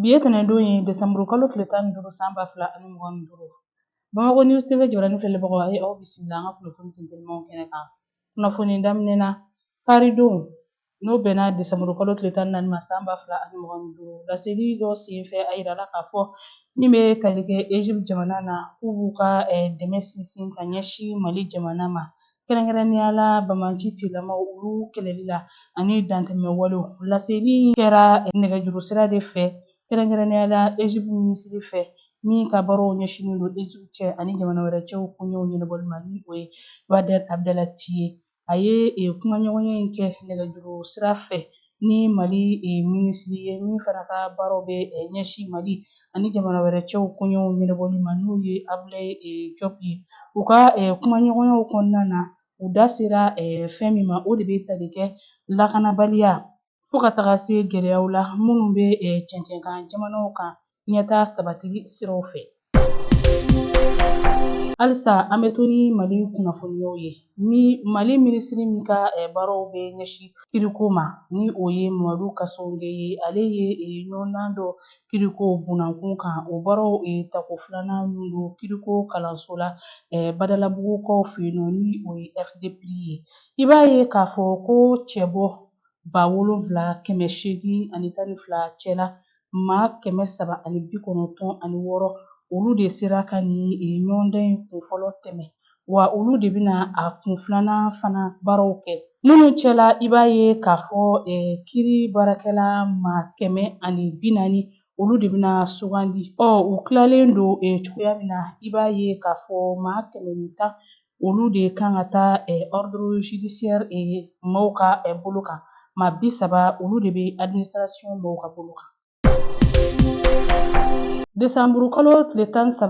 Biyetene do ye Desember kalo tile tan ni duuru san 2025 Bamakɔ News TV jɔrɔnin filɛbagaw a ye aw bisimila an ka kunnafoni sentelemaw kɛnɛ kan. Kunnafoni daminɛ na karidon n'o bɛnna Desember kalo tile tan ni naani ma san 2025 laseli dɔ senfɛ a yirala k'a fɔ min bɛ tali kɛ Egypte jamana na k'u b'u ka dɛmɛ sinsin ka ɲɛsin Mali jamana ma kɛrɛnkɛrɛnnenya la Bamaci tilamaw olu kɛlɛli la ani dantɛmɛ walew laseli kɛra nɛgɛjuru sira de fɛ kɛrɛnkɛrɛnnenya la Egypte minisiri fɛ min ka baaraw ɲɛsinnen don Egypte cɛ ani jamana wɛrɛ cɛw koɲɛw ɲɛnabɔli ma ni o ye Bader Abdelati ye a ye kumaɲɔgɔnya in kɛ nɛgɛjuru sira fɛ ni Mali minisiri ye min fana ka baaraw bɛ ɲɛsin Mali ani jamana wɛrɛ cɛw koɲɛw ɲɛnabɔli ma n'o ye Ablaye Diop ye u ka kumaɲɔgɔnyaw kɔnɔna na u da sera fɛn min ma o de bɛ tali kɛ lakanabaliya fo ka taga se gɛlɛyaw la minnu bɛ cɛncɛnkan jamanaw kan ɲɛtaa sabatili siraw fɛ. Halisa an bɛ to ni Mali kunnafoniyaw ye Mali minisiri min ka baaraw bɛ ɲɛsin kiriko ma ni o ye Mamadu Kasonge ye ale ye ɲɔgɔndan dɔ kiriko bunankun kan o baaraw tako filanan min don kiriko kalanso la Badalabugukaw fɛ yen nɔ ni o ye FDP ye i b'a ye k'a fɔ ko cɛbɔ 7,812 cɛla maa 396 olu de sera ka nin ɲɔgɔndan in kun fɔlɔ tɛmɛ wa olu de bɛna a kun filanan fana baaraw kɛ minnu cɛla i b'a ye k'a fɔ kiri baarakɛla maa 140 olu de bɛna sugandi u tilalen don cogoya min na i b'a ye k'a fɔ maa 110 olu de kan ka taa ordre judiciaire maaw ka bolo kan maa 30 olu de bɛ administration maaw ka bolo kan. Desanburu kalo tile 13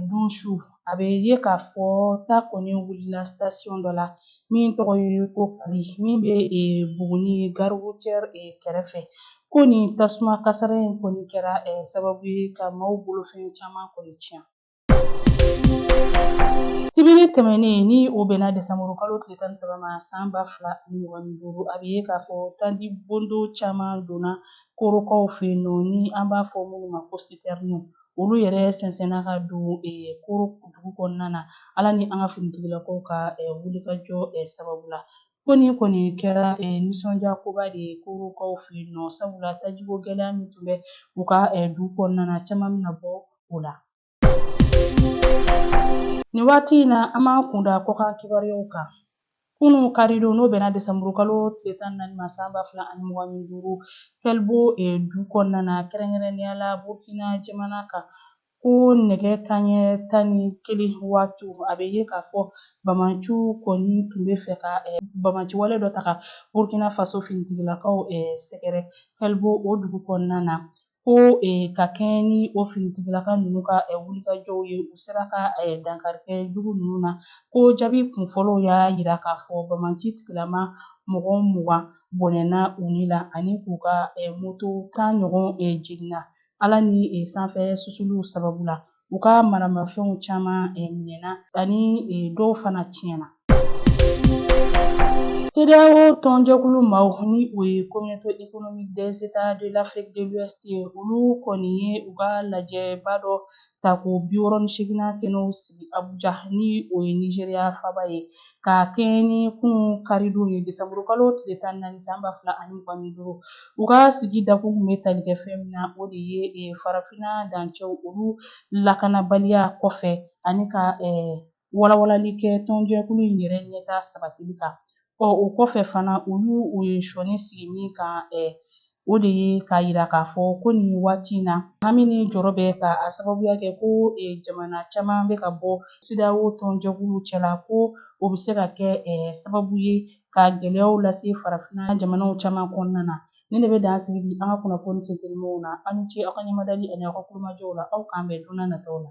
don su a bɛ ye k'a fɔ ta kɔni wulila station dɔ la min tɔgɔ ye ko Kali min bɛ Buguni gare routière kɛrɛfɛ ko nin tasuma kasara in kɔni kɛra sababu ye ka maaw bolofɛn caman kɔni tiɲɛ. Sibiri tɛmɛnen ni o bɛnna Desanburu kalo tile 13 ma san 2025 a bɛ ye k'a fɔ tandi bondo caman donna korokaw fɛ yen nɔ ni an b'a fɔ minnu ma ko citernes olu yɛrɛ sɛnsɛnna ka don koro dugu kɔnɔna na ala ni an ka finitigilakaw ka wulikajɔ sababu la ko nin kɔni kɛra nisɔndiyakoba de ye korokaw fɛ yen nɔ sabula tajiko gɛlɛya min tun bɛ u ka dugu kɔnɔna na caman bɛna bɔ o la. Nin waati in na an b'an kunda kɔkan kibaruyaw kan kunun karidon n'o bɛnna Desanburu kalo tile 14 ma san 2025 Kɛlbo du kɔnɔna na kɛrɛnkɛrɛnnenya la Burkina jamana kan ko nɛgɛ kanɲɛ 11 waatiw a bɛ ye k'a fɔ Bamaciw kɔni tun bɛ fɛ ka Bamaci wale dɔ ta ka Burkina Faso finitigilakaw sɛgɛrɛ Kɛlbo o dugu kɔnɔna na ko ka kɛɲɛ ni o finitigilaka ninnu ka wulikajɔw ye u sera ka dankari kɛ jugu ninnu na ko jaabi kunfɔlɔw y'a yira k'a fɔ Bamaci tigilama mɔgɔ 20 bɔnɛna u ni la ani k'u ka moto 10 ɲɔgɔn jiginna ala ni sanfɛ susuluw sababu la u ka maramafɛnw caman minɛna ani dɔw fana tiɲɛna. CEDEAO tɔnjɛkulu maaw ni o ye Communauté économique des États de l'Afrique de l'Ouest ye olu kɔni ye u ka lajɛba dɔ ta ko 68 kɛnɛw sigi Abuja ni o ye Nigériya faba ye ka kɛɲɛ ni kunun karidon ye Desanburu kalo tile 14 san 2025 u ka sigi dakun kun bɛ tali kɛ fɛn min na o de ye farafinna dancɛw olu lakanabaliya kɔfɛ ani ka walawalali kɛ tɔnjɛkulu in yɛrɛ ɲɛtaa sabatili kan o kɔfɛ fana u ye sɔni sigi min kan o de ye k'a yira k'a fɔ ko nin waati in na hami ni jɔrɔ bɛ ka a sababuya kɛ ko jamana caman bɛ ka bɔ CEDEAO tɔnjɛkulu cɛla ko o bɛ se ka kɛ sababu ye ka gɛlɛyaw lase farafinna jamanaw caman kɔnɔna na ne de bɛ dan sigi bi an ka kunnafoni sentelemaw na aw ni ce aw ka ɲɛmadali ani aw ka kulomajɔw la aw k'an bɛn don n'a nataw la.